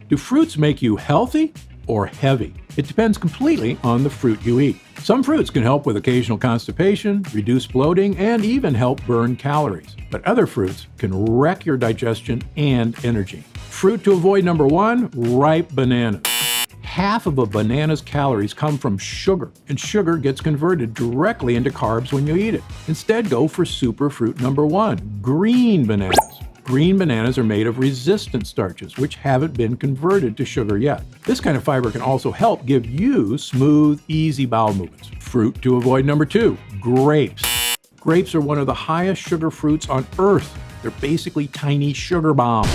Do fruits make you healthy or heavy? It depends completely on the fruit you eat. Some fruits can help with occasional constipation, reduce bloating, and even help burn calories. But other fruits can wreck your digestion and energy. Fruit to avoid: number 1, ripe bananas. Half of a banana's calories come from sugar, and sugar gets converted directly into carbs when you eat it. Instead, go for superfruit number 1, green bananas. Green bananas are made of resistant starches, which haven't been converted to sugar yet. This kind of fiber can also help give you smooth, easy bowel movements. Fruit to avoid: number 2, grapes. Grapes are one of the highest sugar fruits on earth. They're basically tiny sugar bombs.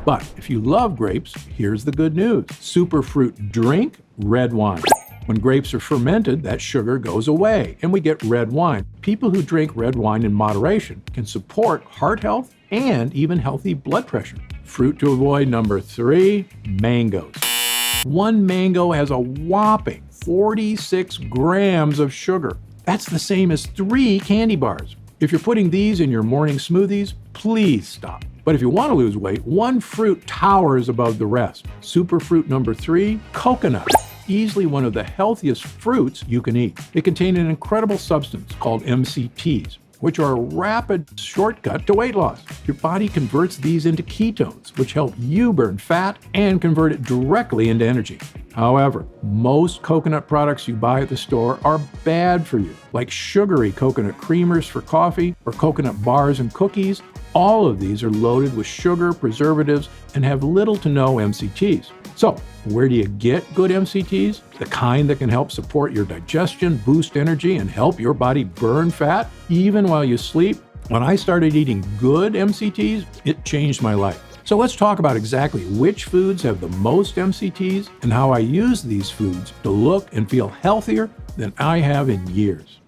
But if you love grapes, here's the good news. Superfruit: drink red wine. When grapes are fermented, that sugar goes away, and we get red wine. People who drink red wine in moderation can support heart health and even healthy blood pressure. Fruit to avoid: number 3, mangoes. One mango has a whopping 46 grams of sugar. That's the same as 3 candy bars. If you're putting these in your morning smoothies, please stop. But if you want to lose weight, one fruit towers above the rest. Superfruit number 3, coconut. Easily one of the healthiest fruits you can eat. They contain an incredible substance called MCTs, which are a rapid shortcut to weight loss. Your body converts these into ketones, which help you burn fat and convert it directly into energy. However, most coconut products you buy at the store are bad for you, like sugary coconut creamers for coffee or coconut bars and cookies. All of these are loaded with sugar, preservatives, and have little to no MCTs. So, where do you get good MCTs? The kind that can help support your digestion, boost energy, and help your body burn fat even while you sleep? When I started eating good MCTs, it changed my life. So let's talk about exactly which foods have the most MCTs and how I use these foods to look and feel healthier than I have in years.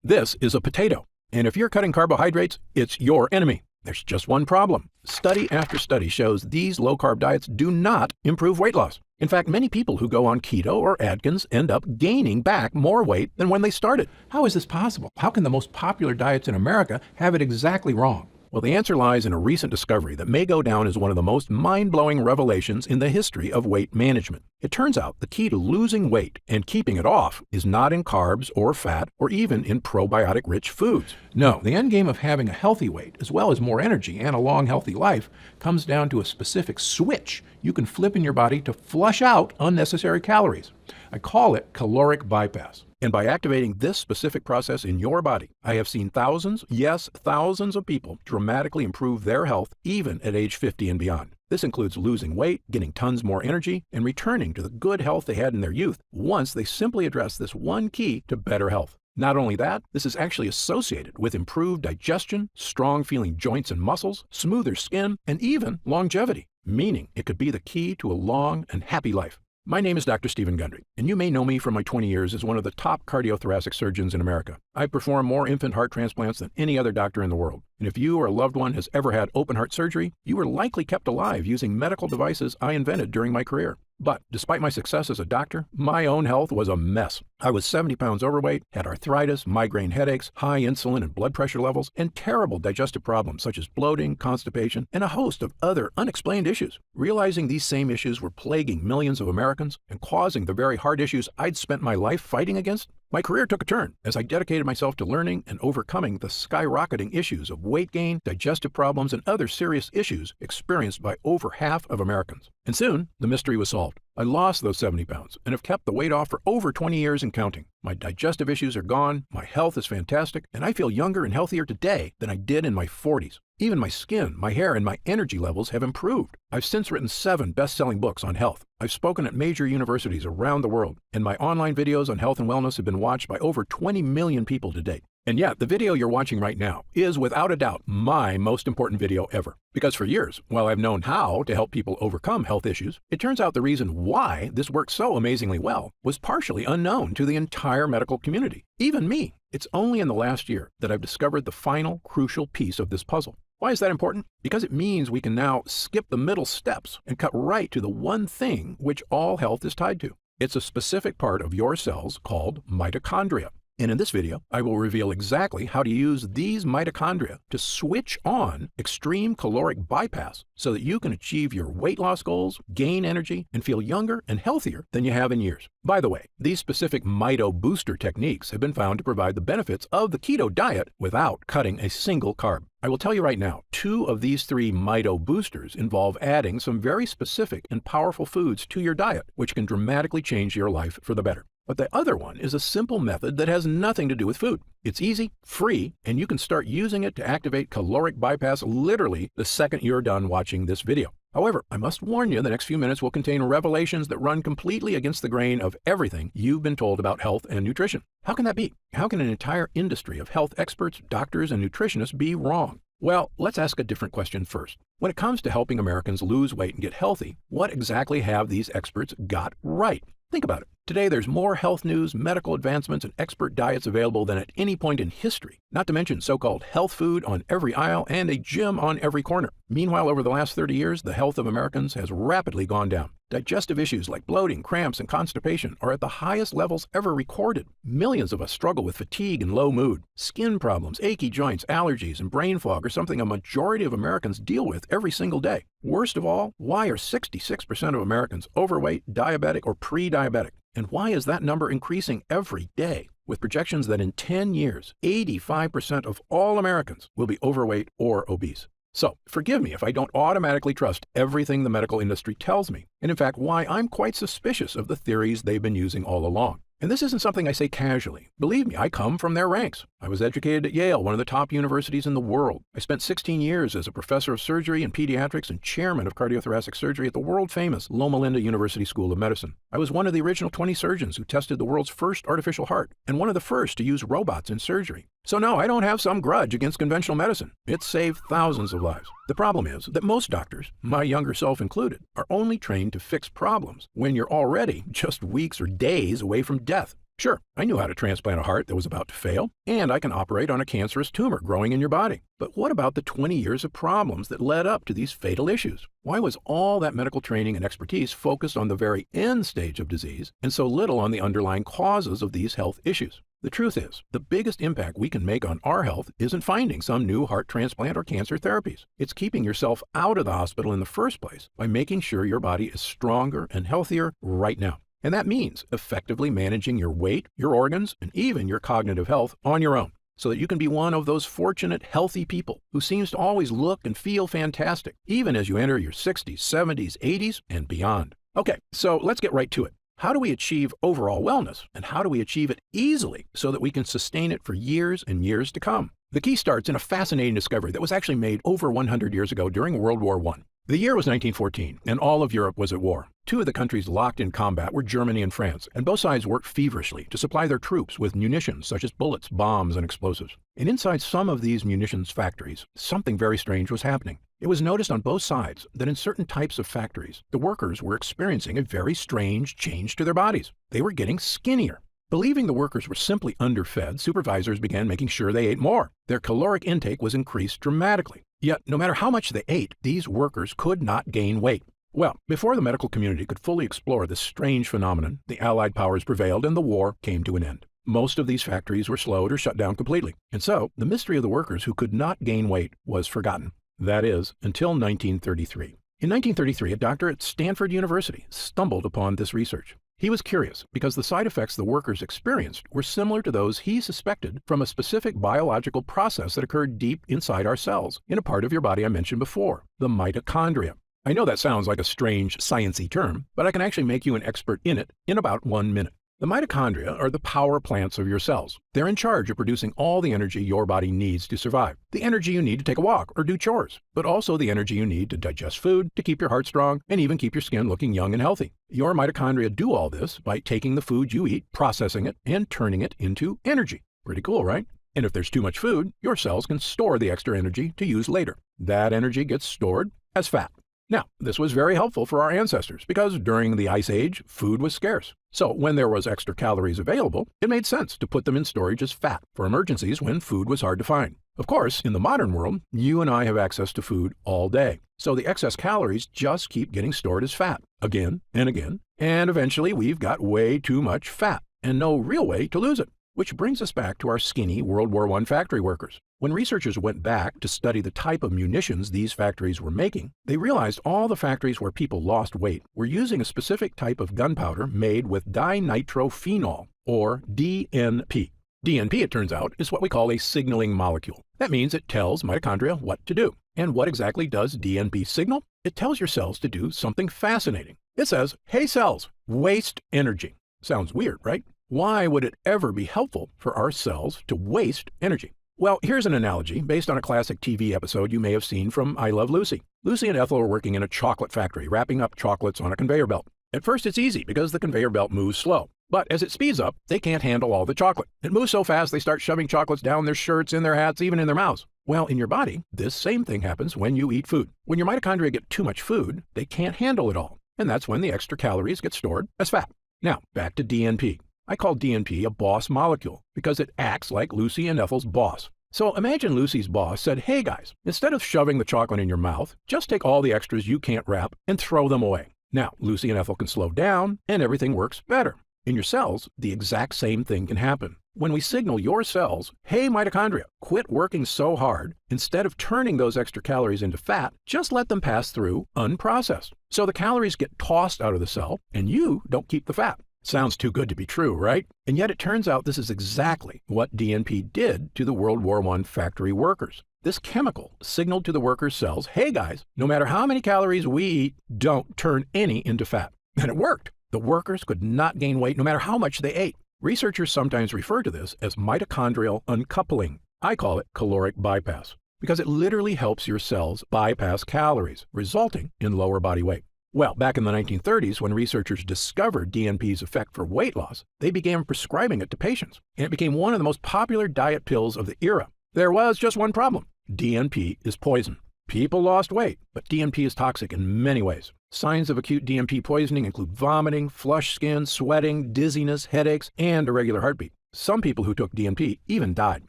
This is a potato, and if you're cutting carbohydrates, it's your enemy. There's just one problem. Study after study shows these low-carb diets do not improve weight loss. In fact, many people who go on keto or Atkins end up gaining back more weight than when they started. How is this possible? How can the most popular diets in America have it exactly wrong? Well, the answer lies in a recent discovery that may go down as one of the most mind-blowing revelations in the history of weight management. It turns out the key to losing weight and keeping it off is not in carbs or fat or even in probiotic-rich foods. No, the end game of having a healthy weight, as well as more energy and a long, healthy life, comes down to a specific switch you can flip in your body to flush out unnecessary calories. I call it caloric bypass. And by activating this specific process in your body, I have seen thousands, yes, thousands of people dramatically improve their health even at age 50 and beyond. This includes losing weight, getting tons more energy, and returning to the good health they had in their youth once they simply address this one key to better health. Not only that, this is actually associated with improved digestion, strong feeling joints and muscles, smoother skin, and even longevity, meaning it could be the key to a long and happy life. My name is Dr. Stephen Gundry, and you may know me from my 20 years as one of the top cardiothoracic surgeons in America. I perform more infant heart transplants than any other doctor in the world. And if you or a loved one has ever had open heart surgery, you were likely kept alive using medical devices I invented during my career. But despite my success as a doctor, my own health was a mess. I was 70 pounds overweight, had arthritis, migraine headaches, high insulin and blood pressure levels, and terrible digestive problems such as bloating, constipation, and a host of other unexplained issues. Realizing these same issues were plaguing millions of Americans and causing the very heart issues I'd spent my life fighting against, my career took a turn as I dedicated myself to learning and overcoming the skyrocketing issues of weight gain, digestive problems, and other serious issues experienced by over half of Americans. And soon, the mystery was solved. I lost those 70 pounds and have kept the weight off for over 20 years and counting. My digestive issues are gone, my health is fantastic, and I feel younger and healthier today than I did in my 40s. Even my skin, my hair, and my energy levels have improved. I've since written 7 best-selling books on health. I've spoken at major universities around the world, and my online videos on health and wellness have been watched by over 20 million people to date. And yet, the video you're watching right now is without a doubt my most important video ever. Because for years, while I've known how to help people overcome health issues, it turns out the reason why this works so amazingly well was partially unknown to the entire medical community, even me. It's only in the last year that I've discovered the final crucial piece of this puzzle. Why is that important? Because it means we can now skip the middle steps and cut right to the one thing which all health is tied to. It's a specific part of your cells called mitochondria. And in this video, I will reveal exactly how to use these mitochondria to switch on extreme caloric bypass so that you can achieve your weight loss goals, gain energy, and feel younger and healthier than you have in years. By the way, these specific mito booster techniques have been found to provide the benefits of the keto diet without cutting a single carb. I will tell you right now, 2 of these 3 mito boosters involve adding some very specific and powerful foods to your diet, which can dramatically change your life for the better. But the other one is a simple method that has nothing to do with food. It's easy, free, and you can start using it to activate caloric bypass literally the second you're done watching this video. However, I must warn you, the next few minutes will contain revelations that run completely against the grain of everything you've been told about health and nutrition. How can that be? How can an entire industry of health experts, doctors, and nutritionists be wrong? Well, let's ask a different question first. When it comes to helping Americans lose weight and get healthy, what exactly have these experts got right? Think about it. Today, there's more health news, medical advancements, and expert diets available than at any point in history, not to mention so-called health food on every aisle and a gym on every corner. Meanwhile, over the last 30 years, the health of Americans has rapidly gone down. Digestive issues like bloating, cramps, and constipation are at the highest levels ever recorded. Millions of us struggle with fatigue and low mood. Skin problems, achy joints, allergies, and brain fog are something a majority of Americans deal with every single day. Worst of all, why are 66% of Americans overweight, diabetic, or pre-diabetic? And why is that number increasing every day? With projections that in 10 years, 85% of all Americans will be overweight or obese. So, forgive me if I don't automatically trust everything the medical industry tells me, and in fact, why I'm quite suspicious of the theories they've been using all along. And this isn't something I say casually. Believe me, I come from their ranks. I was educated at Yale, one of the top universities in the world. I spent 16 years as a professor of surgery and pediatrics and chairman of cardiothoracic surgery at the world-famous Loma Linda University School of Medicine. I was one of the original 20 surgeons who tested the world's first artificial heart, and one of the first to use robots in surgery. So no, I don't have some grudge against conventional medicine. It's saved thousands of lives. The problem is that most doctors, my younger self included, are only trained to fix problems when you're already just weeks or days away from death. Sure, I knew how to transplant a heart that was about to fail, and I can operate on a cancerous tumor growing in your body. But what about the 20 years of problems that led up to these fatal issues? Why was all that medical training and expertise focused on the very end stage of disease and so little on the underlying causes of these health issues? The truth is, the biggest impact we can make on our health isn't finding some new heart transplant or cancer therapies. It's keeping yourself out of the hospital in the first place by making sure your body is stronger and healthier right now. And that means effectively managing your weight, your organs, and even your cognitive health on your own, so that you can be one of those fortunate, healthy people who seems to always look and feel fantastic, even as you enter your 60s, 70s, 80s, and beyond. Okay, so let's get right to it. How do we achieve overall wellness, and how do we achieve it easily so that we can sustain it for years and years to come? The key starts in a fascinating discovery that was actually made over 100 years ago during World War I. The year was 1914, and all of Europe was at war. 2 of the countries locked in combat were Germany and France, and both sides worked feverishly to supply their troops with munitions such as bullets, bombs, and explosives. And inside some of these munitions factories, something very strange was happening. It was noticed on both sides that in certain types of factories, the workers were experiencing a very strange change to their bodies. They were getting skinnier. Believing the workers were simply underfed, supervisors began making sure they ate more. Their caloric intake was increased dramatically. Yet, no matter how much they ate, these workers could not gain weight. Well, before the medical community could fully explore this strange phenomenon, the Allied powers prevailed and the war came to an end. Most of these factories were slowed or shut down completely. And so, the mystery of the workers who could not gain weight was forgotten. That is, until 1933. In 1933, a doctor at Stanford University stumbled upon this research. He was curious because the side effects the workers experienced were similar to those he suspected from a specific biological process that occurred deep inside our cells, in a part of your body I mentioned before, the mitochondria. I know that sounds like a strange, sciencey term, but I can actually make you an expert in it in about 1 minute. The mitochondria are the power plants of your cells. They're in charge of producing all the energy your body needs to survive. The energy you need to take a walk or do chores, but also the energy you need to digest food, to keep your heart strong, and even keep your skin looking young and healthy. Your mitochondria do all this by taking the food you eat, processing it, and turning it into energy. Pretty cool, right? And if there's too much food, your cells can store the extra energy to use later. That energy gets stored as fat. Now, this was very helpful for our ancestors because during the Ice Age, food was scarce. So when there was extra calories available, it made sense to put them in storage as fat for emergencies when food was hard to find. Of course, in the modern world, you and I have access to food all day. So the excess calories just keep getting stored as fat again and again. And eventually we've got way too much fat and no real way to lose it. Which brings us back to our skinny World War I factory workers. When researchers went back to study the type of munitions these factories were making, they realized all the factories where people lost weight were using a specific type of gunpowder made with dinitrophenol, or DNP. DNP, it turns out, is what we call a signaling molecule. That means it tells mitochondria what to do. And what exactly does DNP signal? It tells your cells to do something fascinating. It says, "Hey cells, waste energy." Sounds weird, right? Why would it ever be helpful for our cells to waste energy? Well, here's an analogy based on a classic TV episode you may have seen from I Love Lucy. Lucy and Ethel are working in a chocolate factory, wrapping up chocolates on a conveyor belt. At first, it's easy because the conveyor belt moves slow. But as it speeds up, they can't handle all the chocolate. It moves so fast they start shoving chocolates down their shirts, in their hats, even in their mouths. Well, in your body, this same thing happens when you eat food. When your mitochondria get too much food, they can't handle it all. And that's when the extra calories get stored as fat. Now, back to DNP. I call DNP a boss molecule because it acts like Lucy and Ethel's boss. So imagine Lucy's boss said, "Hey guys, instead of shoving the chocolate in your mouth, just take all the extras you can't wrap and throw them away." Now, Lucy and Ethel can slow down and everything works better. In your cells, the exact same thing can happen. When we signal your cells, "Hey mitochondria, quit working so hard," instead of turning those extra calories into fat, just let them pass through unprocessed. So the calories get tossed out of the cell and you don't keep the fat. Sounds too good to be true, right? And yet it turns out this is exactly what DNP did to the World War I factory workers. This chemical signaled to the workers' cells, "Hey guys, no matter how many calories we eat, don't turn any into fat." And it worked. The workers could not gain weight no matter how much they ate. Researchers sometimes refer to this as mitochondrial uncoupling. I call it caloric bypass because it literally helps your cells bypass calories, resulting in lower body weight. Well, back in the 1930s, when researchers discovered DNP's effect for weight loss, they began prescribing it to patients, and it became one of the most popular diet pills of the era. There was just one problem. DNP is poison. People lost weight, but DNP is toxic in many ways. Signs of acute DNP poisoning include vomiting, flushed skin, sweating, dizziness, headaches, and irregular heartbeat. Some people who took DNP even died.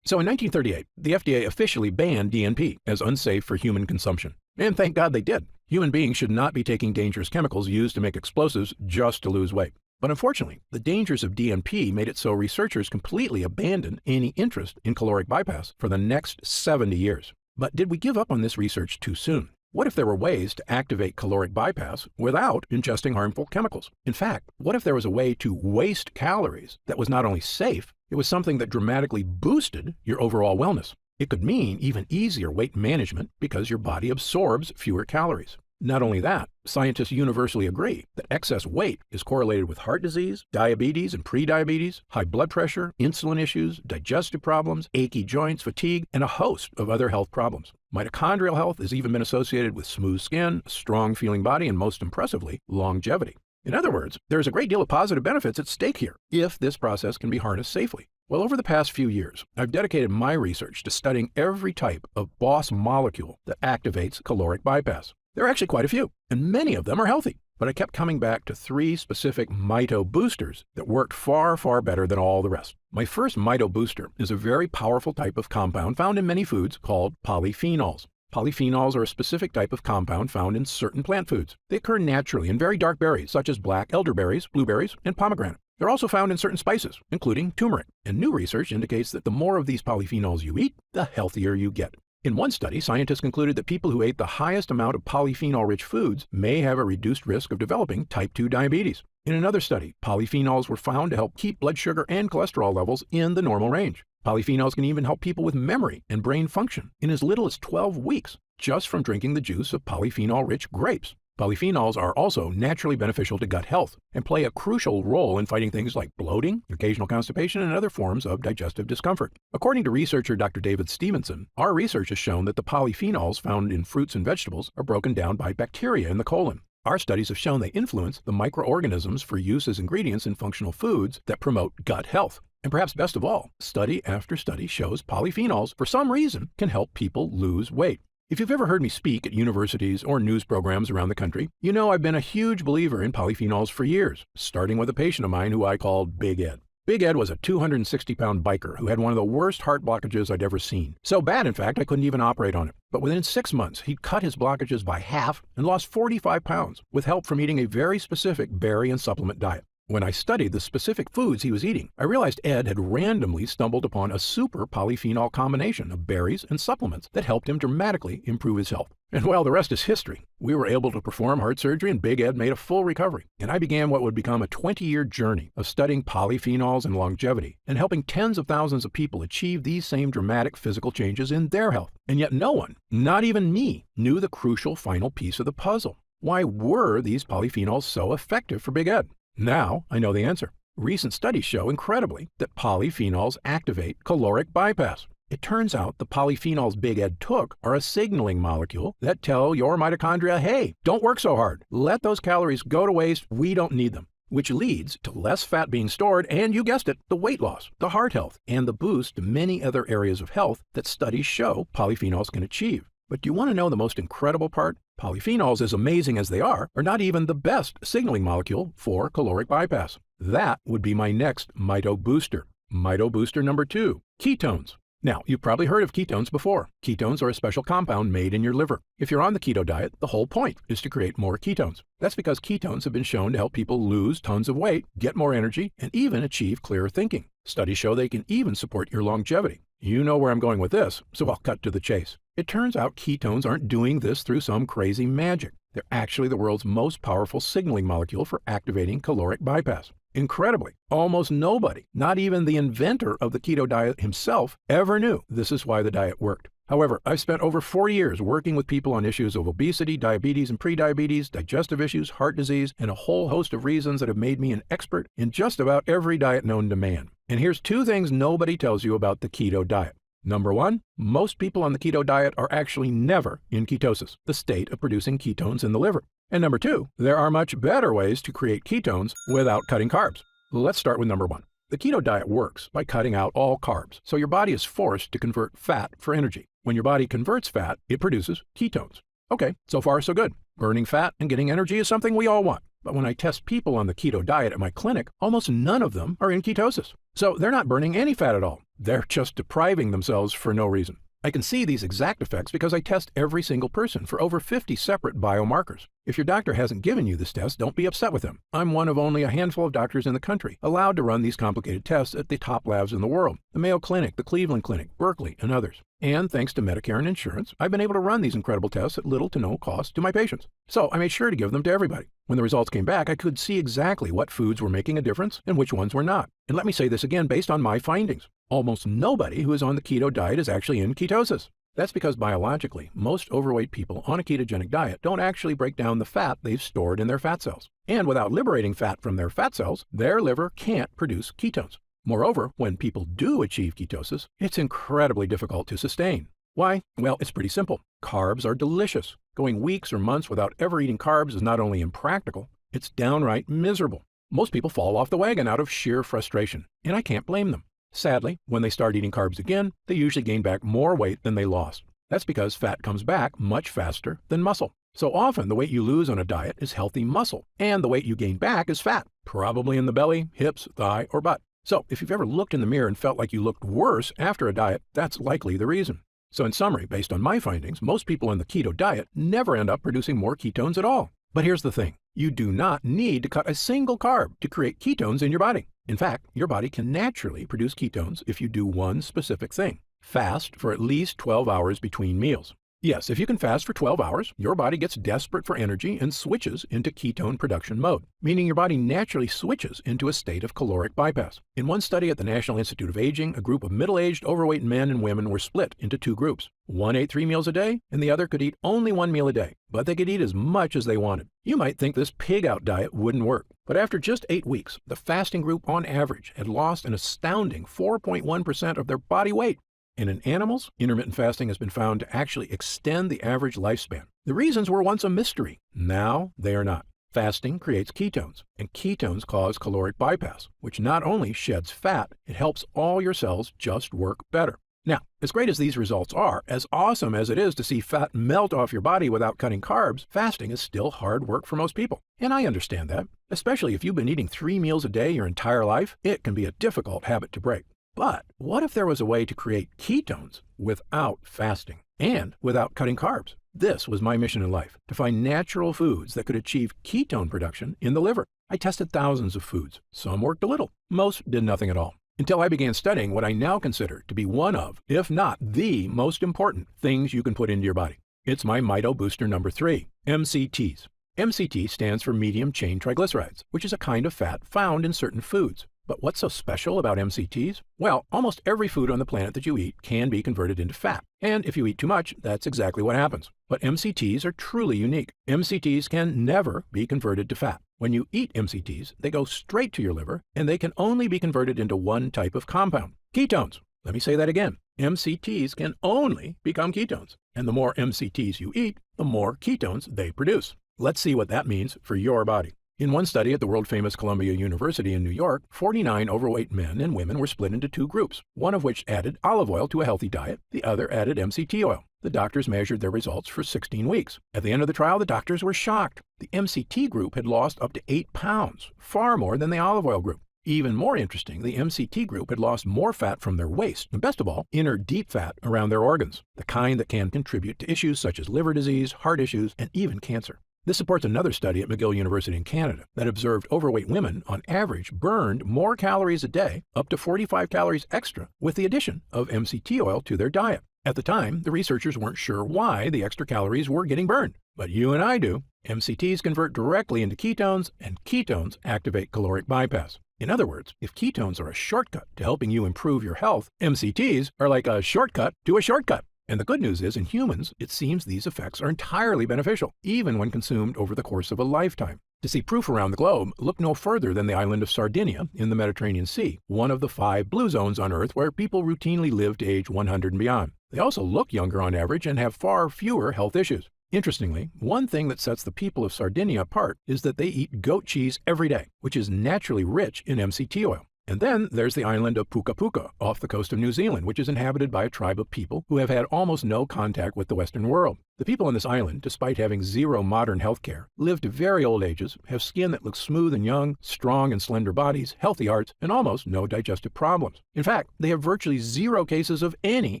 So in 1938, the FDA officially banned DNP as unsafe for human consumption. And thank God they did. Human beings should not be taking dangerous chemicals used to make explosives just to lose weight. But unfortunately, the dangers of DNP made it so researchers completely abandoned any interest in caloric bypass for the next 70 years. But did we give up on this research too soon? What if there were ways to activate caloric bypass without ingesting harmful chemicals? In fact, what if there was a way to waste calories that was not only safe, it was something that dramatically boosted your overall wellness? It could mean even easier weight management because your body absorbs fewer calories. Not only that, scientists universally agree that excess weight is correlated with heart disease, diabetes and prediabetes, high blood pressure, insulin issues, digestive problems, achy joints, fatigue, and a host of other health problems. Mitochondrial health has even been associated with smooth skin, a strong feeling body, and most impressively, longevity. In other words, there's a great deal of positive benefits at stake here if this process can be harnessed safely. Well, over the past few years, I've dedicated my research to studying every type of boss molecule that activates caloric bypass. There are actually quite a few, and many of them are healthy. But I kept coming back to 3 specific mito boosters that worked far, far better than all the rest. My first mito booster is a very powerful type of compound found in many foods called polyphenols. Polyphenols are a specific type of compound found in certain plant foods. They occur naturally in very dark berries, such as black elderberries, blueberries, and pomegranate. They're also found in certain spices, including turmeric, and new research indicates that the more of these polyphenols you eat, the healthier you get. In one study, scientists concluded that people who ate the highest amount of polyphenol-rich foods may have a reduced risk of developing type 2 diabetes. In another study, polyphenols were found to help keep blood sugar and cholesterol levels in the normal range. Polyphenols can even help people with memory and brain function in as little as 12 weeks, just from drinking the juice of polyphenol-rich grapes. Polyphenols are also naturally beneficial to gut health and play a crucial role in fighting things like bloating, occasional constipation, and other forms of digestive discomfort. According to researcher Dr. David Stevenson, our research has shown that the polyphenols found in fruits and vegetables are broken down by bacteria in the colon. Our studies have shown they influence the microorganisms for use as ingredients in functional foods that promote gut health. And perhaps best of all, study after study shows polyphenols, for some reason, can help people lose weight. If you've ever heard me speak at universities or news programs around the country, you know I've been a huge believer in polyphenols for years, starting with a patient of mine who I called Big Ed. Big Ed was a 260-pound biker who had one of the worst heart blockages I'd ever seen. So bad, in fact, I couldn't even operate on it. But within 6 months, he'd cut his blockages by half and lost 45 pounds with help from eating a very specific berry and supplement diet. When I studied the specific foods he was eating, I realized Ed had randomly stumbled upon a super polyphenol combination of berries and supplements that helped him dramatically improve his health. And well, the rest is history. We were able to perform heart surgery and Big Ed made a full recovery. And I began what would become a 20-year journey of studying polyphenols and longevity and helping tens of thousands of people achieve these same dramatic physical changes in their health. And yet no one, not even me, knew the crucial final piece of the puzzle. Why were these polyphenols so effective for Big Ed? Now I know the answer. Recent studies show, incredibly, that polyphenols activate caloric bypass. It turns out the polyphenols Big Ed took are a signaling molecule that tell your mitochondria, hey, don't work so hard. Let those calories go to waste. We don't need them. Which leads to less fat being stored and, you guessed it, the weight loss, the heart health, and the boost to many other areas of health that studies show polyphenols can achieve. But do you want to know the most incredible part? Polyphenols, as amazing as they are not even the best signaling molecule for caloric bypass. That would be my next Mito booster. Mito booster number 2, ketones. Now, you've probably heard of ketones before. Ketones are a special compound made in your liver. If you're on the keto diet, the whole point is to create more ketones. That's because ketones have been shown to help people lose tons of weight, get more energy, and even achieve clearer thinking. Studies show they can even support your longevity. You know where I'm going with this, so I'll cut to the chase. It turns out ketones aren't doing this through some crazy magic. They're actually the world's most powerful signaling molecule for activating caloric bypass. Incredibly, almost nobody, not even the inventor of the keto diet himself, ever knew this is why the diet worked. However, I've spent over 4 years working with people on issues of obesity, diabetes and prediabetes, digestive issues, heart disease, and a whole host of reasons that have made me an expert in just about every diet known to man. And here's 2 things nobody tells you about the keto diet. Number 1, most people on the keto diet are actually never in ketosis, the state of producing ketones in the liver. And number 2, there are much better ways to create ketones without cutting carbs. Let's start with number 1. The keto diet works by cutting out all carbs, so your body is forced to convert fat for energy. When your body converts fat, it produces ketones. Okay, so far so good. Burning fat and getting energy is something we all want. But when I test people on the keto diet at my clinic, almost none of them are in ketosis. So they're not burning any fat at all. They're just depriving themselves for no reason. I can see these exact effects because I test every single person for over 50 separate biomarkers. If your doctor hasn't given you this test, don't be upset with them. I'm one of only a handful of doctors in the country allowed to run these complicated tests at the top labs in the world, the Mayo Clinic, the Cleveland Clinic, Berkeley, and others. And thanks to Medicare and insurance, I've been able to run these incredible tests at little to no cost to my patients. So I made sure to give them to everybody. When the results came back, I could see exactly what foods were making a difference and which ones were not. And let me say this again based on my findings. Almost nobody who is on the keto diet is actually in ketosis. That's because biologically, most overweight people on a ketogenic diet don't actually break down the fat they've stored in their fat cells. And without liberating fat from their fat cells, their liver can't produce ketones. Moreover, when people do achieve ketosis, it's incredibly difficult to sustain. Why? Well, it's pretty simple. Carbs are delicious. Going weeks or months without ever eating carbs is not only impractical, it's downright miserable. Most people fall off the wagon out of sheer frustration, and I can't blame them. Sadly, when they start eating carbs again, they usually gain back more weight than they lost. That's because fat comes back much faster than muscle. So often, the weight you lose on a diet is healthy muscle, and the weight you gain back is fat, probably in the belly, hips, thigh, or butt. So if you've ever looked in the mirror and felt like you looked worse after a diet, that's likely the reason. So in summary, based on my findings, most people on the keto diet never end up producing more ketones at all. But here's the thing. You do not need to cut a single carb to create ketones in your body. In fact, your body can naturally produce ketones if you do one specific thing. Fast for at least 12 hours between meals. Yes, if you can fast for 12 hours, your body gets desperate for energy and switches into ketone production mode, meaning your body naturally switches into a state of caloric bypass. In one study at the National Institute of Aging, a group of middle-aged overweight men and women were split into 2 groups. One ate 3 meals a day, and the other could eat only 1 meal a day, but they could eat as much as they wanted. You might think this pig-out diet wouldn't work, but after just 8 weeks, the fasting group on average had lost an astounding 4.1% of their body weight. And in animals, intermittent fasting has been found to actually extend the average lifespan. The reasons were once a mystery. Now they are not. Fasting creates ketones, and ketones cause caloric bypass, which not only sheds fat, it helps all your cells just work better. Now, as great as these results are, as awesome as it is to see fat melt off your body without cutting carbs, fasting is still hard work for most people. And I understand that. Especially if you've been eating 3 meals a day your entire life, it can be a difficult habit to break. But what if there was a way to create ketones without fasting and without cutting carbs? This was my mission in life, to find natural foods that could achieve ketone production in the liver. I tested thousands of foods. Some worked a little, most did nothing at all. Until I began studying what I now consider to be one of, if not the most important things you can put into your body. It's my Mito Booster number 3, MCTs. MCT stands for medium chain triglycerides, which is a kind of fat found in certain foods. But what's so special about MCTs? Well, almost every food on the planet that you eat can be converted into fat. And if you eat too much, that's exactly what happens. But MCTs are truly unique. MCTs can never be converted to fat. When you eat MCTs, they go straight to your liver, and they can only be converted into one type of compound, ketones. Let me say that again. MCTs can only become ketones. And the more MCTs you eat, the more ketones they produce. Let's see what that means for your body. In one study at the world-famous Columbia University in New York, 49 overweight men and women were split into two groups, one of which added olive oil to a healthy diet, the other added MCT oil. The doctors measured their results for 16 weeks. At the end of the trial, the doctors were shocked. The MCT group had lost up to 8 pounds, far more than the olive oil group. Even more interesting, the MCT group had lost more fat from their waist, and best of all, inner deep fat around their organs, the kind that can contribute to issues such as liver disease, heart issues, and even cancer. This supports another study at McGill University in Canada that observed overweight women, on average, burned more calories a day, up to 45 calories extra, with the addition of MCT oil to their diet. At the time, the researchers weren't sure why the extra calories were getting burned, but you and I do. MCTs convert directly into ketones, and ketones activate caloric bypass. In other words, if ketones are a shortcut to helping you improve your health, MCTs are like a shortcut to a shortcut. And the good news is, in humans, it seems these effects are entirely beneficial, even when consumed over the course of a lifetime. To see proof around the globe, look no further than the island of Sardinia in the Mediterranean Sea, one of the 5 blue zones on Earth where people routinely live to age 100 and beyond. They also look younger on average and have far fewer health issues. Interestingly, one thing that sets the people of Sardinia apart is that they eat goat cheese every day, which is naturally rich in MCT oil. And then there's the island of Puka Puka off the coast of New Zealand, which is inhabited by a tribe of people who have had almost no contact with the Western world. The people on this island, despite having zero modern health care, live to very old ages, have skin that looks smooth and young, strong and slender bodies, healthy hearts, and almost no digestive problems. In fact, they have virtually 0 cases of any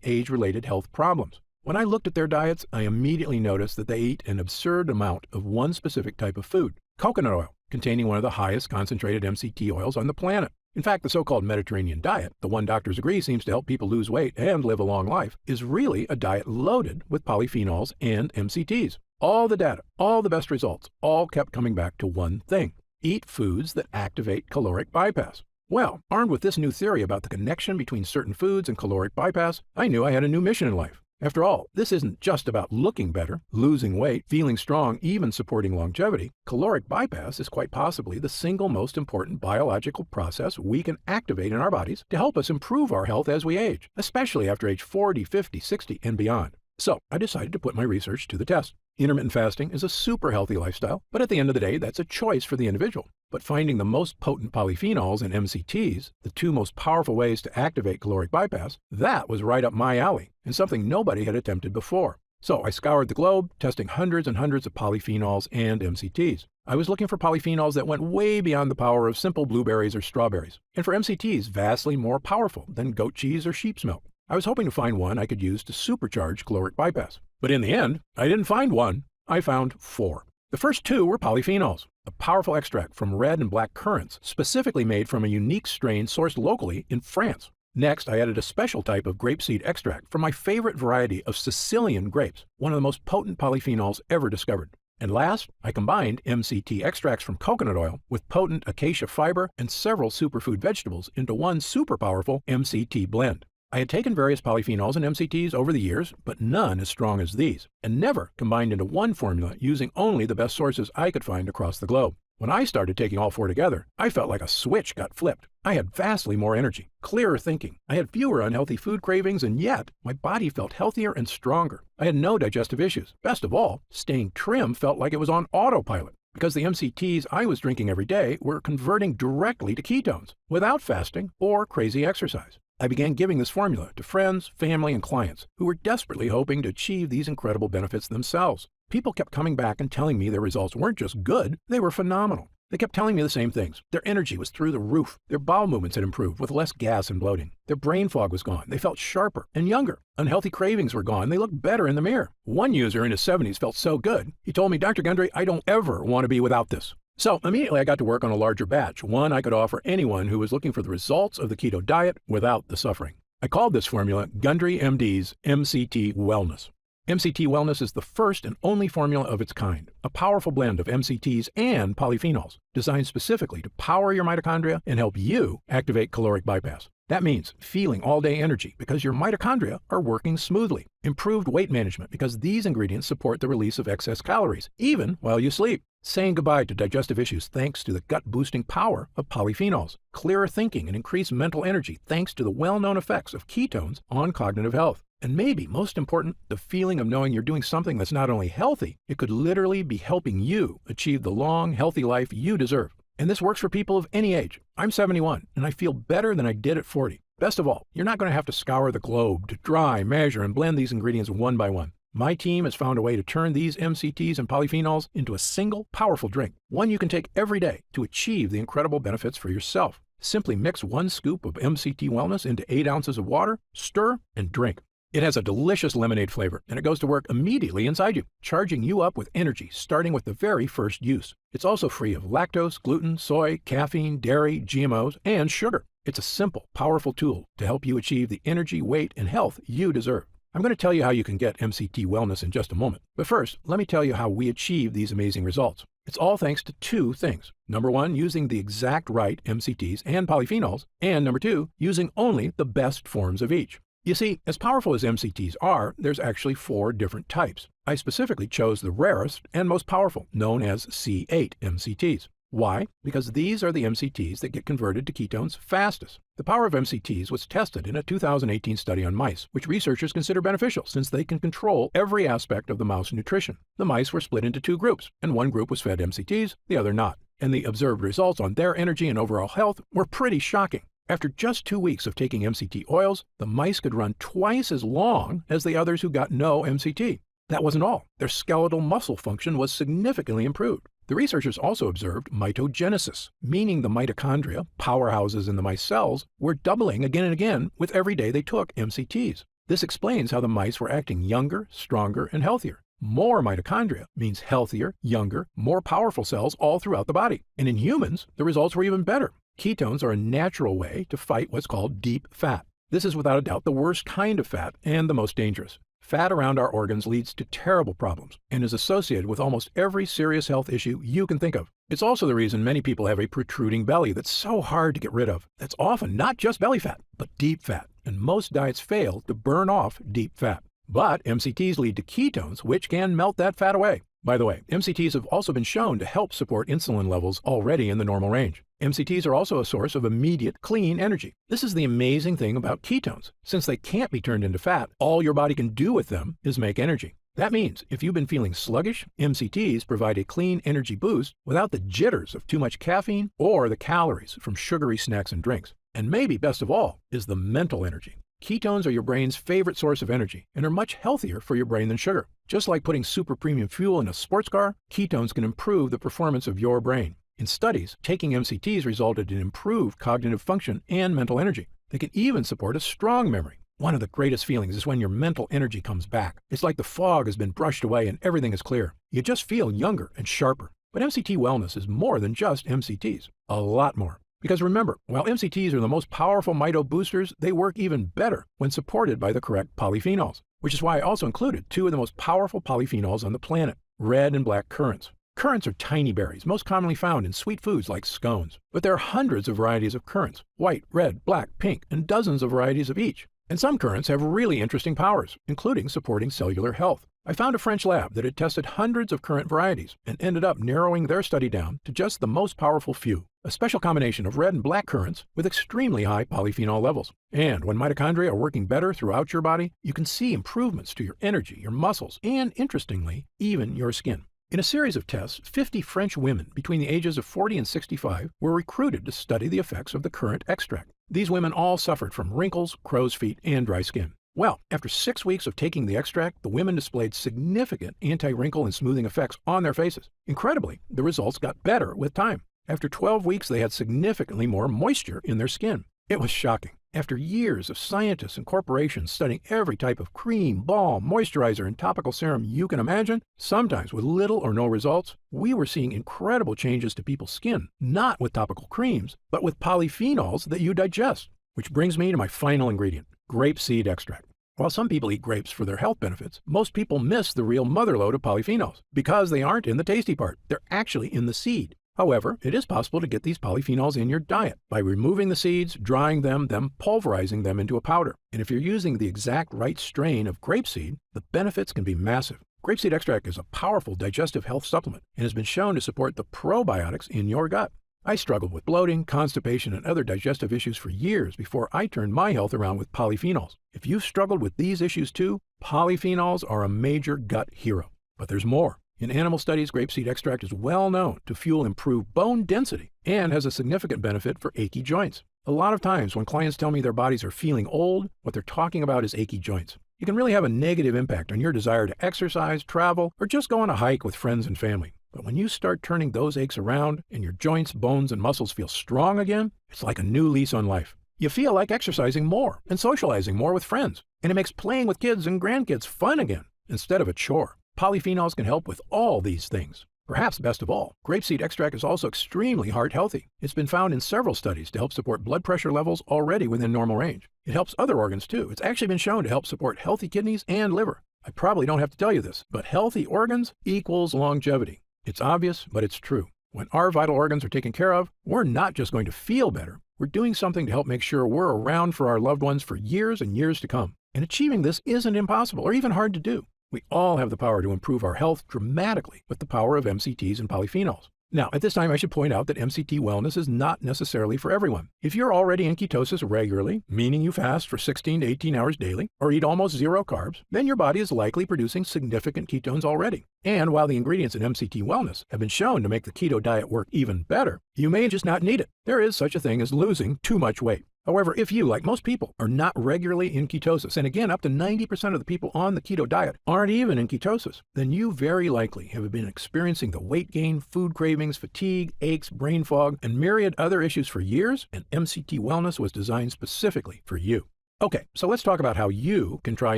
age-related health problems. When I looked at their diets, I immediately noticed that they eat an absurd amount of one specific type of food, coconut oil, containing one of the highest concentrated MCT oils on the planet. In fact, the so-called Mediterranean diet, the one doctors agree seems to help people lose weight and live a long life, is really a diet loaded with polyphenols and MCTs. All the data, all the best results, all kept coming back to one thing: eat foods that activate caloric bypass. Well, armed with this new theory about the connection between certain foods and caloric bypass, I knew I had a new mission in life. After all, this isn't just about looking better, losing weight, feeling strong, even supporting longevity. Caloric bypass is quite possibly the single most important biological process we can activate in our bodies to help us improve our health as we age, especially after age 40, 50, 60, and beyond. So I decided to put my research to the test. Intermittent fasting is a super healthy lifestyle, but at the end of the day, that's a choice for the individual. But finding the most potent polyphenols and MCTs, the 2 most powerful ways to activate caloric bypass, that was right up my alley, and something nobody had attempted before. So I scoured the globe, testing hundreds and hundreds of polyphenols and MCTs. I was looking for polyphenols that went way beyond the power of simple blueberries or strawberries, and for MCTs vastly more powerful than goat cheese or sheep's milk. I was hoping to find one I could use to supercharge caloric bypass. But in the end, I didn't find one. I found 4. The first 2 were polyphenols, a powerful extract from red and black currants, specifically made from a unique strain sourced locally in France. Next, I added a special type of grapeseed extract from my favorite variety of Sicilian grapes, one of the most potent polyphenols ever discovered. And last, I combined MCT extracts from coconut oil with potent acacia fiber and several superfood vegetables into one super powerful MCT blend. I had taken various polyphenols and MCTs over the years, but none as strong as these, and never combined into one formula using only the best sources I could find across the globe. When I started taking all 4 together, I felt like a switch got flipped. I had vastly more energy, clearer thinking. I had fewer unhealthy food cravings, and yet my body felt healthier and stronger. I had no digestive issues. Best of all, staying trim felt like it was on autopilot, because the MCTs I was drinking every day were converting directly to ketones, without fasting or crazy exercise. I began giving this formula to friends, family, and clients who were desperately hoping to achieve these incredible benefits themselves. People kept coming back and telling me their results weren't just good, they were phenomenal. They kept telling me the same things. Their energy was through the roof. Their bowel movements had improved with less gas and bloating. Their brain fog was gone. They felt sharper and younger. Unhealthy cravings were gone. They looked better in the mirror. One user in his 70s felt so good, he told me, "Dr. Gundry, I don't ever want to be without this." So immediately I got to work on a larger batch, one I could offer anyone who was looking for the results of the keto diet without the suffering. I called this formula Gundry MD's MCT Wellness. MCT Wellness is the first and only formula of its kind, a powerful blend of MCTs and polyphenols, designed specifically to power your mitochondria and help you activate caloric bypass. That means feeling all-day energy because your mitochondria are working smoothly. Improved weight management because these ingredients support the release of excess calories, even while you sleep. Saying goodbye to digestive issues thanks to the gut-boosting power of polyphenols. Clearer thinking and increased mental energy thanks to the well-known effects of ketones on cognitive health. And maybe most important, the feeling of knowing you're doing something that's not only healthy, it could literally be helping you achieve the long, healthy life you deserve. And this works for people of any age. I'm 71, and I feel better than I did at 40. Best of all, you're not going to have to scour the globe to dry, measure, and blend these ingredients one by one. My team has found a way to turn these MCTs and polyphenols into a single, powerful drink, one you can take every day to achieve the incredible benefits for yourself. Simply mix 1 scoop of MCT Wellness into 8 ounces of water, stir, and drink. It has a delicious lemonade flavor, and it goes to work immediately inside you, charging you up with energy starting with the very first use. It's also free of lactose, gluten, soy, caffeine, dairy, GMOs, and sugar. It's a simple, powerful tool to help you achieve the energy, weight, and health you deserve. I'm going to tell you how you can get MCT Wellness in just a moment. But first, let me tell you how we achieve these amazing results. It's all thanks to 2 things. Number 1, using the exact right MCTs and polyphenols, and number 2, using only the best forms of each. You see, as powerful as MCTs are, there's actually 4 different types. I specifically chose the rarest and most powerful, known as C8 MCTs. Why? Because these are the MCTs that get converted to ketones fastest. The power of MCTs was tested in a 2018 study on mice, which researchers consider beneficial since they can control every aspect of the mouse nutrition. The mice were split into 2 groups, and one group was fed MCTs, the other not. And the observed results on their energy and overall health were pretty shocking. After just 2 weeks of taking MCT oils, the mice could run twice as long as the others who got no MCT. That wasn't all. Their skeletal muscle function was significantly improved. The researchers also observed mitogenesis, meaning the mitochondria, powerhouses in the mice cells, were doubling again and again with every day they took MCTs. This explains how the mice were acting younger, stronger, and healthier. More mitochondria means healthier, younger, more powerful cells all throughout the body. And in humans, the results were even better. Ketones are a natural way to fight what's called deep fat. This is without a doubt the worst kind of fat and the most dangerous. Fat around our organs leads to terrible problems and is associated with almost every serious health issue you can think of. It's also the reason many people have a protruding belly that's so hard to get rid of. That's often not just belly fat, but deep fat, and most diets fail to burn off deep fat. But MCTs lead to ketones, which can melt that fat away. By the way, MCTs have also been shown to help support insulin levels already in the normal range. MCTs are also a source of immediate, clean energy. This is the amazing thing about ketones. Since they can't be turned into fat, all your body can do with them is make energy. That means if you've been feeling sluggish, MCTs provide a clean energy boost without the jitters of too much caffeine or the calories from sugary snacks and drinks. And maybe best of all is the mental energy. Ketones are your brain's favorite source of energy and are much healthier for your brain than sugar. Just like putting super premium fuel in a sports car, ketones can improve the performance of your brain. In studies, taking MCTs resulted in improved cognitive function and mental energy. They can even support a strong memory. One of the greatest feelings is when your mental energy comes back. It's like the fog has been brushed away and everything is clear. You just feel younger and sharper. But MCT Wellness is more than just MCTs. A lot more. Because remember, while MCTs are the most powerful mito boosters, they work even better when supported by the correct polyphenols, which is why I also included 2 of the most powerful polyphenols on the planet, red and black currants. Currants are tiny berries, most commonly found in sweet foods like scones. But there are hundreds of varieties of currants, white, red, black, pink, and dozens of varieties of each. And some currants have really interesting powers, including supporting cellular health. I found a French lab that had tested hundreds of currant varieties and ended up narrowing their study down to just the most powerful few, a special combination of red and black currants with extremely high polyphenol levels. And when mitochondria are working better throughout your body, you can see improvements to your energy, your muscles, and interestingly, even your skin. In a series of tests, 50 French women between the ages of 40 and 65 were recruited to study the effects of the currant extract. These women all suffered from wrinkles, crow's feet, and dry skin. Well, after 6 weeks of taking the extract, the women displayed significant anti-wrinkle and smoothing effects on their faces. Incredibly, the results got better with time. After 12 weeks, they had significantly more moisture in their skin. It was shocking. After years of scientists and corporations studying every type of cream, balm, moisturizer, and topical serum you can imagine, sometimes with little or no results, we were seeing incredible changes to people's skin, not with topical creams, but with polyphenols that you digest. Which brings me to my final ingredient, grapeseed extract. While some people eat grapes for their health benefits, most people miss the real motherlode of polyphenols because they aren't in the tasty part. They're actually in the seed. However, it is possible to get these polyphenols in your diet by removing the seeds, drying them, then pulverizing them into a powder. And if you're using the exact right strain of grapeseed, the benefits can be massive. Grapeseed extract is a powerful digestive health supplement and has been shown to support the probiotics in your gut. I struggled with bloating, constipation, and other digestive issues for years before I turned my health around with polyphenols. If you've struggled with these issues too, polyphenols are a major gut hero. But there's more. In animal studies, grapeseed extract is well known to fuel improved bone density and has a significant benefit for achy joints. A lot of times when clients tell me their bodies are feeling old, what they're talking about is achy joints. It can really have a negative impact on your desire to exercise, travel, or just go on a hike with friends and family. But when you start turning those aches around and your joints, bones, and muscles feel strong again, it's like a new lease on life. You feel like exercising more and socializing more with friends, and it makes playing with kids and grandkids fun again instead of a chore. Polyphenols can help with all these things. Perhaps best of all, grapeseed extract is also extremely heart healthy. It's been found in several studies to help support blood pressure levels already within normal range. It helps other organs too. It's actually been shown to help support healthy kidneys and liver. I probably don't have to tell you this, but healthy organs equals longevity. It's obvious, but it's true. When our vital organs are taken care of, we're not just going to feel better. We're doing something to help make sure we're around for our loved ones for years and years to come. And achieving this isn't impossible or even hard to do. We all have the power to improve our health dramatically with the power of MCTs and polyphenols. Now, at this time, I should point out that MCT wellness is not necessarily for everyone. If you're already in ketosis regularly, meaning you fast for 16 to 18 hours daily, or eat almost zero carbs, then your body is likely producing significant ketones already. And while the ingredients in MCT wellness have been shown to make the keto diet work even better, you may just not need it. There is such a thing as losing too much weight. However, if you, like most people, are not regularly in ketosis, and again, up to 90% of the people on the keto diet aren't even in ketosis, then you very likely have been experiencing the weight gain, food cravings, fatigue, aches, brain fog, and myriad other issues for years, and MCT Wellness was designed specifically for you. Okay, so let's talk about how you can try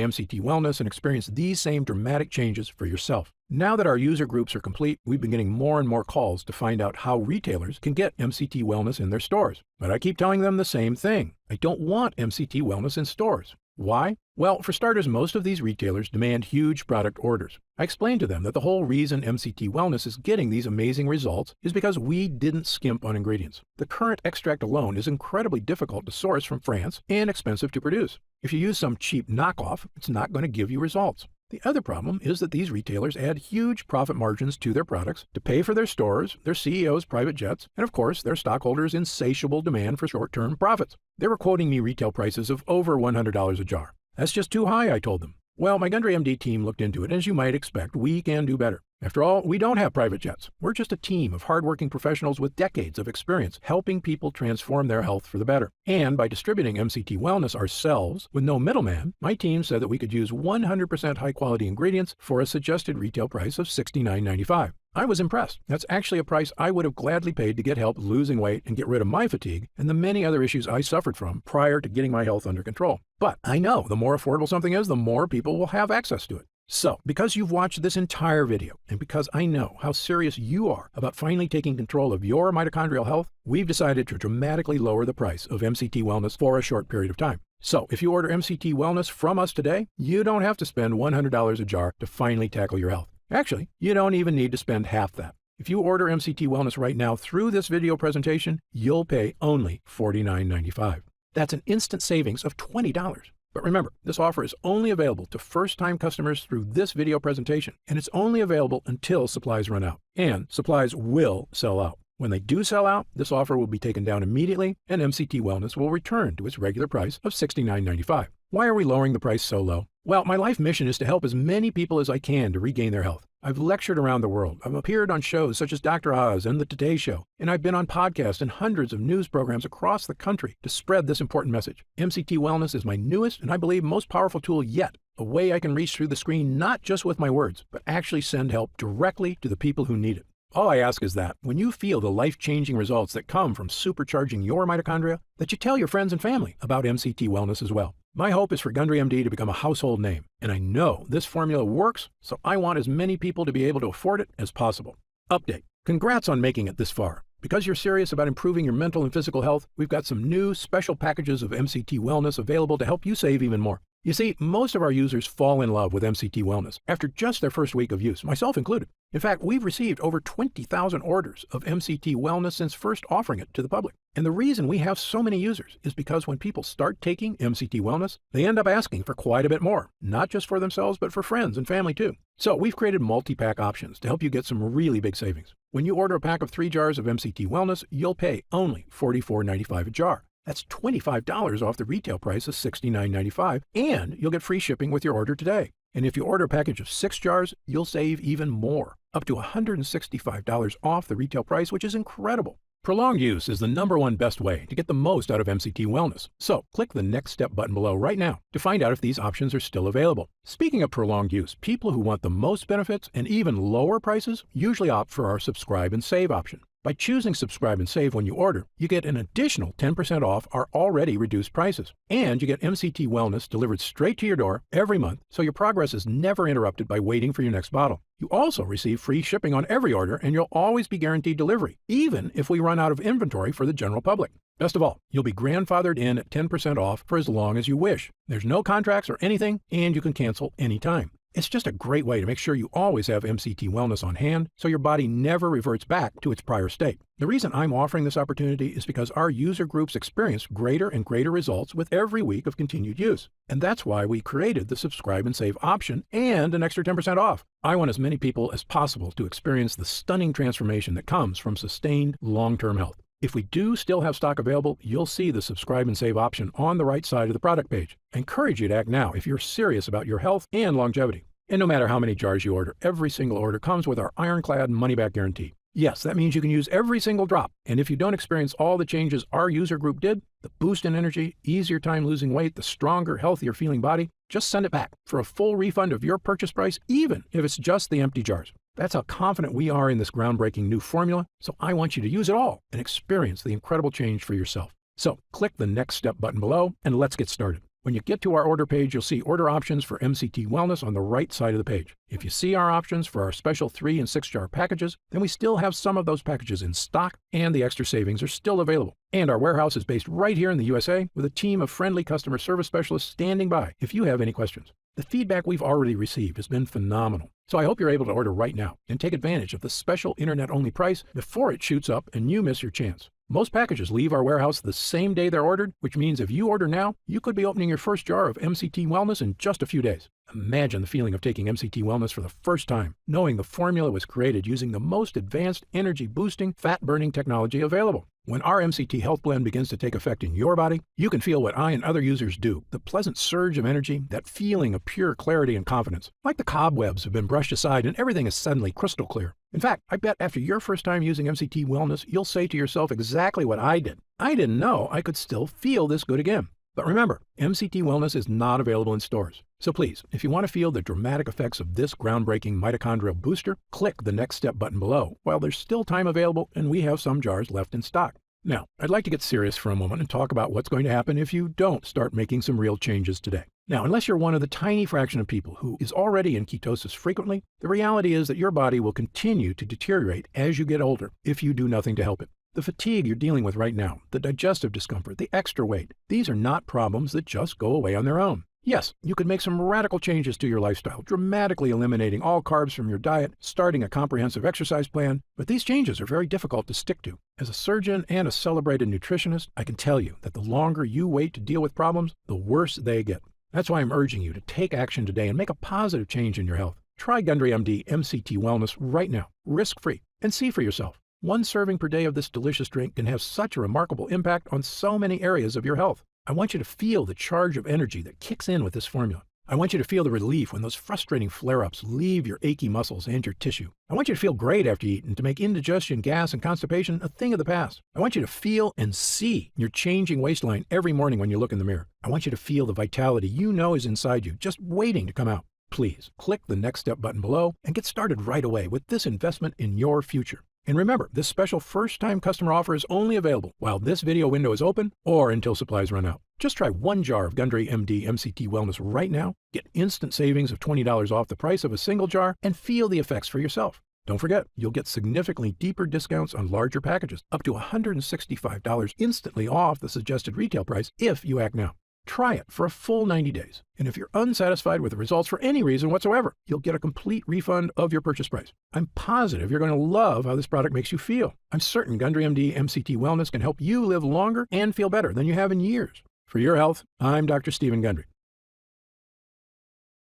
MCT Wellness and experience these same dramatic changes for yourself. Now that our user groups are complete, we've been getting more and more calls to find out how retailers can get MCT Wellness in their stores. But I keep telling them the same thing. I don't want MCT Wellness in stores. Why? Well, for starters, most of these retailers demand huge product orders. I explained to them that the whole reason MCT Wellness is getting these amazing results is because we didn't skimp on ingredients. The current extract alone is incredibly difficult to source from France and expensive to produce. If you use some cheap knockoff, it's not going to give you results. The other problem is that these retailers add huge profit margins to their products to pay for their stores, their CEOs' private jets, and of course, their stockholders' insatiable demand for short-term profits. They were quoting me retail prices of over $100 a jar. That's just too high, I told them. Well, my Gundry MD team looked into it, and as you might expect, we can do better. After all, we don't have private jets. We're just a team of hardworking professionals with decades of experience helping people transform their health for the better. And by distributing MCT Wellness ourselves with no middleman, my team said that we could use 100% high-quality ingredients for a suggested retail price of $69.95. I was impressed. That's actually a price I would have gladly paid to get help losing weight and get rid of my fatigue and the many other issues I suffered from prior to getting my health under control. But I know the more affordable something is, the more people will have access to it. So, because you've watched this entire video, and because I know how serious you are about finally taking control of your mitochondrial health, we've decided to dramatically lower the price of MCT Wellness for a short period of time. So, if you order MCT Wellness from us today, you don't have to spend $100 a jar to finally tackle your health. Actually, you don't even need to spend half that. If you order MCT Wellness right now through this video presentation, you'll pay only $49.95. That's an instant savings of $20. But remember, this offer is only available to first-time customers through this video presentation, and it's only available until supplies run out. And supplies will sell out. When they do sell out, this offer will be taken down immediately, and MCT Wellness will return to its regular price of $69.95. Why are we lowering the price so low? Well, my life mission is to help as many people as I can to regain their health. I've lectured around the world. I've appeared on shows such as Dr. Oz and The Today Show, and I've been on podcasts and hundreds of news programs across the country to spread this important message. MCT Wellness is my newest and I believe most powerful tool yet, a way I can reach through the screen not just with my words, but actually send help directly to the people who need it. All I ask is that, when you feel the life-changing results that come from supercharging your mitochondria, that you tell your friends and family about MCT Wellness as well. My hope is for Gundry MD to become a household name, and I know this formula works, so I want as many people to be able to afford it as possible. Update. Congrats on making it this far. Because you're serious about improving your mental and physical health, we've got some new special packages of MCT Wellness available to help you save even more. You see, most of our users fall in love with MCT Wellness after just their first week of use, myself included. In fact, we've received over 20,000 orders of MCT Wellness since first offering it to the public. And the reason we have so many users is because when people start taking MCT Wellness, they end up asking for quite a bit more, not just for themselves, but for friends and family too. So we've created multi-pack options to help you get some really big savings. When you order a pack of 3 jars of MCT Wellness, you'll pay only $44.95 a jar. That's $25 off the retail price of $69.95, and you'll get free shipping with your order today. And if you order a package of 6 jars, you'll save even more, up to $165 off the retail price, which is incredible. Prolonged use is the #1 best way to get the most out of MCT Wellness. So click the Next Step button below right now to find out if these options are still available. Speaking of prolonged use, people who want the most benefits and even lower prices usually opt for our Subscribe and Save option. By choosing Subscribe and Save when you order, you get an additional 10% off our already reduced prices. And you get MCT Wellness delivered straight to your door every month, so your progress is never interrupted by waiting for your next bottle. You also receive free shipping on every order, and you'll always be guaranteed delivery, even if we run out of inventory for the general public. Best of all, you'll be grandfathered in at 10% off for as long as you wish. There's no contracts or anything, and you can cancel anytime. It's just a great way to make sure you always have MCT Wellness on hand, so your body never reverts back to its prior state. The reason I'm offering this opportunity is because our user groups experience greater and greater results with every week of continued use. And that's why we created the Subscribe and Save option and an extra 10% off. I want as many people as possible to experience the stunning transformation that comes from sustained long-term health. If we do still have stock available, you'll see the Subscribe and Save option on the right side of the product page. I encourage you to act now if you're serious about your health and longevity. And no matter how many jars you order, every single order comes with our ironclad money-back guarantee. Yes, that means you can use every single drop. And if you don't experience all the changes our user group did, the boost in energy, easier time losing weight, the stronger, healthier feeling body, just send it back for a full refund of your purchase price, even if it's just the empty jars. That's how confident we are in this groundbreaking new formula, so I want you to use it all and experience the incredible change for yourself. So click the Next Step button below and let's get started. When you get to our order page, you'll see order options for MCT Wellness on the right side of the page. If you see our options for our special 3 and 6 jar packages, then we still have some of those packages in stock and the extra savings are still available. And our warehouse is based right here in the USA with a team of friendly customer service specialists standing by if you have any questions. The feedback we've already received has been phenomenal. So I hope you're able to order right now and take advantage of the special internet-only price before it shoots up and you miss your chance. Most packages leave our warehouse the same day they're ordered, which means if you order now, you could be opening your first jar of MCT Wellness in just a few days. Imagine the feeling of taking MCT Wellness for the first time, knowing the formula was created using the most advanced energy-boosting, fat-burning technology available. When our MCT Health Blend begins to take effect in your body, you can feel what I and other users do, the pleasant surge of energy, that feeling of pure clarity and confidence. Like the cobwebs have been brushed aside and everything is suddenly crystal clear. In fact, I bet after your first time using MCT Wellness, you'll say to yourself exactly what I did. I didn't know I could still feel this good again. But remember, MCT Wellness is not available in stores. So please, if you want to feel the dramatic effects of this groundbreaking mitochondrial booster, click the Next Step button below while there's still time available and we have some jars left in stock. Now, I'd like to get serious for a moment and talk about what's going to happen if you don't start making some real changes today. Now, unless you're one of the tiny fraction of people who is already in ketosis frequently, the reality is that your body will continue to deteriorate as you get older if you do nothing to help it. The fatigue you're dealing with right now, the digestive discomfort, the extra weight, these are not problems that just go away on their own. Yes, you could make some radical changes to your lifestyle, dramatically eliminating all carbs from your diet, starting a comprehensive exercise plan, but these changes are very difficult to stick to. As a surgeon and a celebrated nutritionist, I can tell you that the longer you wait to deal with problems, the worse they get. That's why I'm urging you to take action today and make a positive change in your health. Try Gundry MD MCT Wellness right now, risk-free, and see for yourself. One serving per day of this delicious drink can have such a remarkable impact on so many areas of your health. I want you to feel the charge of energy that kicks in with this formula. I want you to feel the relief when those frustrating flare-ups leave your achy muscles and your tissue. I want you to feel great after you eat and to make indigestion, gas, and constipation a thing of the past. I want you to feel and see your changing waistline every morning when you look in the mirror. I want you to feel the vitality you know is inside you, just waiting to come out. Please click the Next Step button below and get started right away with this investment in your future. And remember, this special first-time customer offer is only available while this video window is open or until supplies run out. Just try one jar of Gundry MD MCT Wellness right now, get instant savings of $20 off the price of a single jar, and feel the effects for yourself. Don't forget, you'll get significantly deeper discounts on larger packages, up to $165 instantly off the suggested retail price if you act now. Try it for a full 90 days, and if you're unsatisfied with the results for any reason whatsoever, you'll get a complete refund of your purchase price. I'm positive you're going to love how this product makes you feel. I'm certain Gundry MD MCT Wellness can help you live longer and feel better than you have in years. For your health, I'm Dr. Stephen Gundry.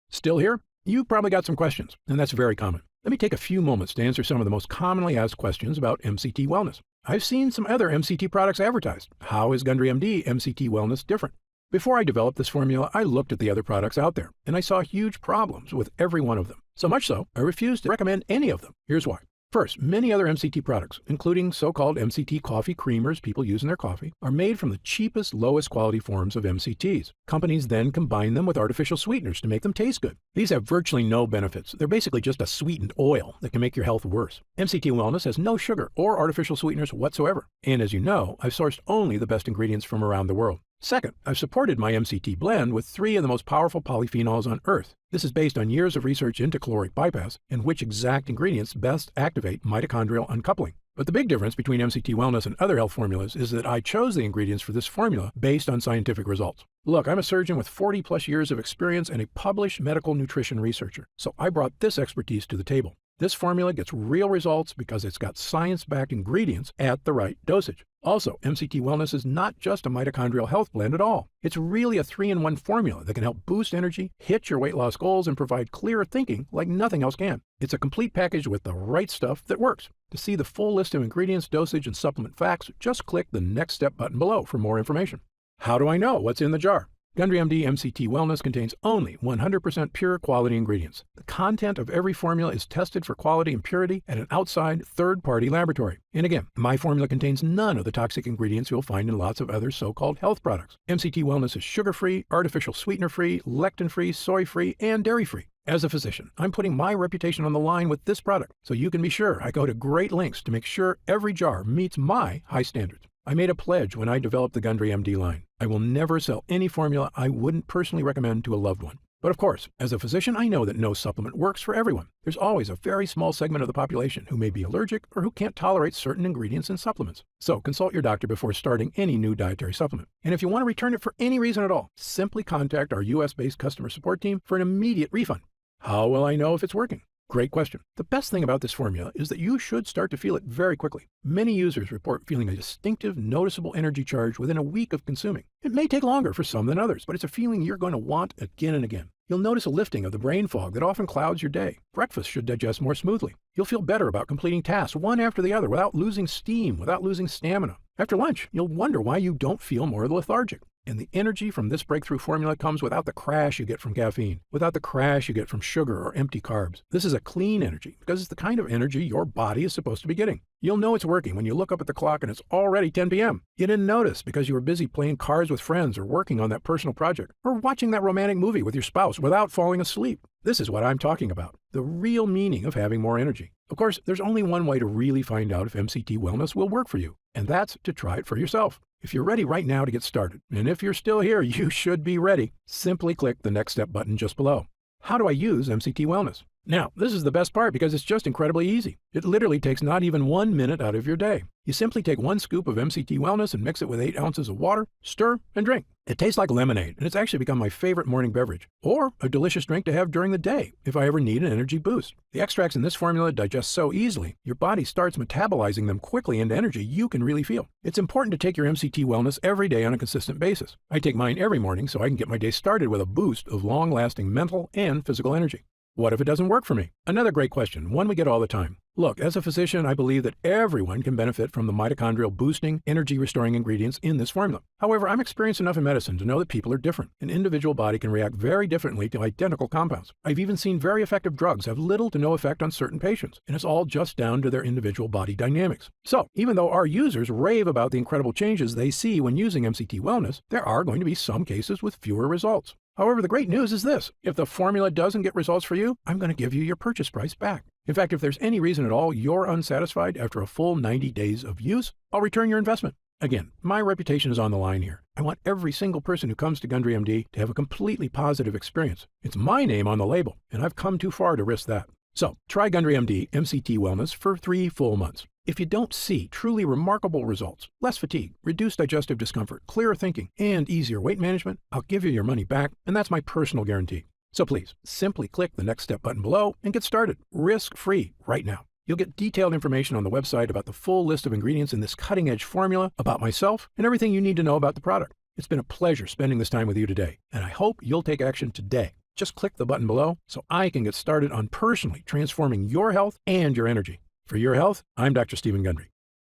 Still here? You've probably got some questions, and that's very common. Let me take a few moments to answer some of the most commonly asked questions about MCT Wellness. I've seen some other MCT products advertised. How is Gundry MD MCT Wellness different? Before I developed this formula, I looked at the other products out there, and I saw huge problems with every one of them. So much so, I refused to recommend any of them. Here's why. First, many other MCT products, including so-called MCT coffee creamers people use in their coffee, are made from the cheapest, lowest quality forms of MCTs. Companies then combine them with artificial sweeteners to make them taste good. These have virtually no benefits. They're basically just a sweetened oil that can make your health worse. MCT Wellness has no sugar or artificial sweeteners whatsoever. And as you know, I've sourced only the best ingredients from around the world. Second, I've supported my MCT blend with 3 of the most powerful polyphenols on Earth. This is based on years of research into caloric bypass and which exact ingredients best activate mitochondrial uncoupling. But the big difference between MCT Wellness and other health formulas is that I chose the ingredients for this formula based on scientific results. Look, I'm a surgeon with 40+ years of experience and a published medical nutrition researcher, so I brought this expertise to the table. This formula gets real results because it's got science-backed ingredients at the right dosage. Also, MCT Wellness is not just a mitochondrial health blend at all. It's really a 3-in-1 formula that can help boost energy, hit your weight loss goals, and provide clearer thinking like nothing else can. It's a complete package with the right stuff that works. To see the full list of ingredients, dosage, and supplement facts, just click the Next Step button below for more information. How do I know what's in the jar? Gundry MD MCT Wellness contains only 100% pure quality ingredients. The content of every formula is tested for quality and purity at an outside third-party laboratory. And again, my formula contains none of the toxic ingredients you'll find in lots of other so-called health products. MCT Wellness is sugar-free, artificial sweetener-free, lectin-free, soy-free, and dairy-free. As a physician, I'm putting my reputation on the line with this product, so you can be sure I go to great lengths to make sure every jar meets my high standards. I made a pledge when I developed the Gundry MD line. I will never sell any formula I wouldn't personally recommend to a loved one. But of course, as a physician, I know that no supplement works for everyone. There's always a very small segment of the population who may be allergic or who can't tolerate certain ingredients in supplements. So consult your doctor before starting any new dietary supplement. And if you want to return it for any reason at all, simply contact our US-based customer support team for an immediate refund. How will I know if it's working? Great question. The best thing about this formula is that you should start to feel it very quickly. Many users report feeling a distinctive, noticeable energy charge within a week of consuming. It may take longer for some than others, but it's a feeling you're going to want again and again. You'll notice a lifting of the brain fog that often clouds your day. Breakfast should digest more smoothly. You'll feel better about completing tasks one after the other without losing steam, without losing stamina. After lunch, you'll wonder why you don't feel more lethargic. And the energy from this breakthrough formula comes without the crash you get from caffeine, without the crash you get from sugar or empty carbs. This is a clean energy because it's the kind of energy your body is supposed to be getting. You'll know it's working when you look up at the clock and it's already 10 p.m. You didn't notice because you were busy playing cards with friends or working on that personal project or watching that romantic movie with your spouse without falling asleep. This is what I'm talking about, the real meaning of having more energy. Of course, there's only one way to really find out if MCT Wellness will work for you, and that's to try it for yourself. If you're ready right now to get started, and if you're still here, you should be ready. Simply click the Next Step button just below. How do I use MCT Wellness? Now, this is the best part because it's just incredibly easy. It literally takes not even 1 minute out of your day. You simply take 1 scoop of MCT Wellness and mix it with 8 ounces of water, stir, and drink. It tastes like lemonade, and it's actually become my favorite morning beverage, or a delicious drink to have during the day if I ever need an energy boost. The extracts in this formula digest so easily, your body starts metabolizing them quickly into energy you can really feel. It's important to take your MCT Wellness every day on a consistent basis. I take mine every morning so I can get my day started with a boost of long-lasting mental and physical energy. What if it doesn't work for me? Another great question, one we get all the time. Look, as a physician, I believe that everyone can benefit from the mitochondrial boosting, energy restoring ingredients in this formula. However, I'm experienced enough in medicine to know that people are different. An individual body can react very differently to identical compounds. I've even seen very effective drugs have little to no effect on certain patients, and it's all just down to their individual body dynamics. So, even though our users rave about the incredible changes they see when using MCT Wellness, there are going to be some cases with fewer results. However, the great news is this. If the formula doesn't get results for you, I'm going to give you your purchase price back. In fact, if there's any reason at all you're unsatisfied after a full 90 days of use, I'll return your investment. Again, my reputation is on the line here. I want every single person who comes to Gundry MD to have a completely positive experience. It's my name on the label, and I've come too far to risk that. So, try Gundry MD MCT Wellness for 3 full months. If you don't see truly remarkable results, less fatigue, reduced digestive discomfort, clearer thinking, and easier weight management, I'll give you your money back, and that's my personal guarantee. So please, simply click the Next Step button below and get started, risk-free, right now. You'll get detailed information on the website about the full list of ingredients in this cutting-edge formula, about myself, and everything you need to know about the product. It's been a pleasure spending this time with you today, and I hope you'll take action today. Just click the button below so I can get started on personally transforming your health and your energy. For your health, I'm Dr. Stephen Gundry.